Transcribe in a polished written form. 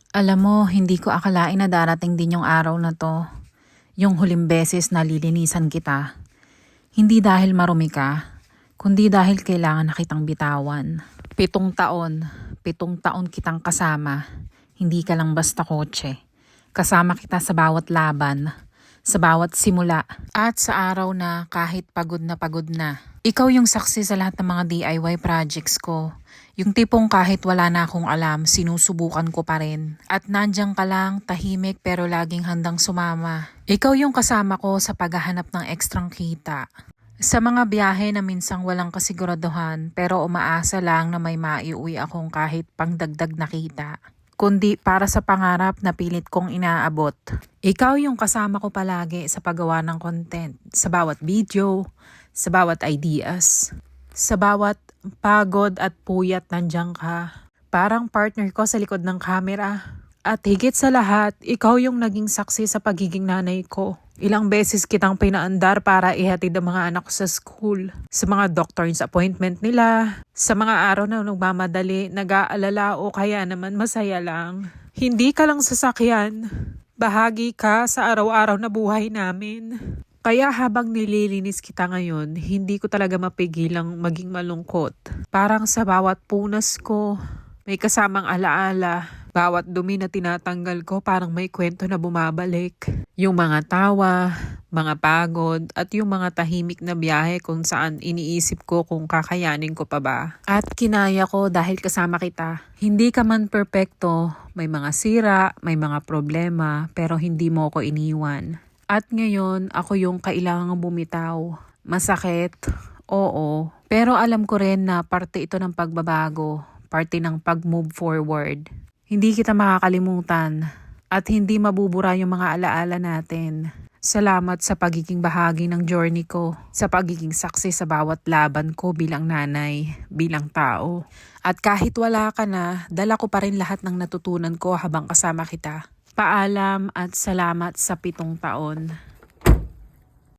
Alam mo, hindi ko akalain na darating din yung araw na to. Yung huling beses na lilinisan kita. Hindi dahil marumi ka, kundi dahil kailangan na kitang bitawan. 7 taon, 7 taon kitang kasama. Hindi ka lang basta kotse. Kasama kita sa bawat laban, sa bawat simula, at sa araw na kahit pagod na. Ikaw yung saksi sa lahat ng mga DIY projects ko. Yung tipong kahit wala na akong alam, sinusubukan ko pa rin. At nandiyan ka lang, tahimik pero laging handang sumama. Ikaw yung kasama ko sa paghahanap ng ekstrang kita. Sa mga biyahe na minsang walang kasiguraduhan pero umaasa lang na may maiuwi akong kahit pangdagdag na kita. Kundi para sa pangarap na pilit kong inaabot. Ikaw yung kasama ko palagi sa paggawa ng content, sa bawat video, sa bawat ideas, sa bawat pagod at puyat nandiyan ka. Parang partner ko sa likod ng camera. At higit sa lahat, ikaw yung naging saksi sa pagiging nanay ko. Ilang beses kitang pinaandar para ihatid ang mga anak ko sa school, sa mga doctor's appointment nila, sa mga araw na nagmamadali, nag-aalala o kaya naman masaya lang. Hindi ka lang sasakyan, bahagi ka sa araw-araw na buhay namin. Kaya habang nililinis kita ngayon, hindi ko talaga mapigilang maging malungkot. Parang sa bawat punas ko, may kasamang alaala. Bawat dumi na tinatanggal ko parang may kwento na bumabalik. Yung mga tawa, mga pagod, at yung mga tahimik na biyahe kung saan iniisip ko kung kakayanin ko pa ba. At kinaya ko dahil kasama kita. Hindi ka man perpekto, may mga sira, may mga problema, pero hindi mo ko iniwan. At ngayon, ako yung kailangang bumitaw. Masakit, oo. Pero alam ko rin na parte ito ng pagbabago, parte ng pag-move forward. Hindi kita makakalimutan at hindi mabubura yung mga alaala natin. Salamat sa pagiging bahagi ng journey ko, sa pagiging saksi sa bawat laban ko bilang nanay, bilang tao. At kahit wala ka na, dala ko pa rin lahat ng natutunan ko habang kasama kita. Paalam at salamat sa 7 taon.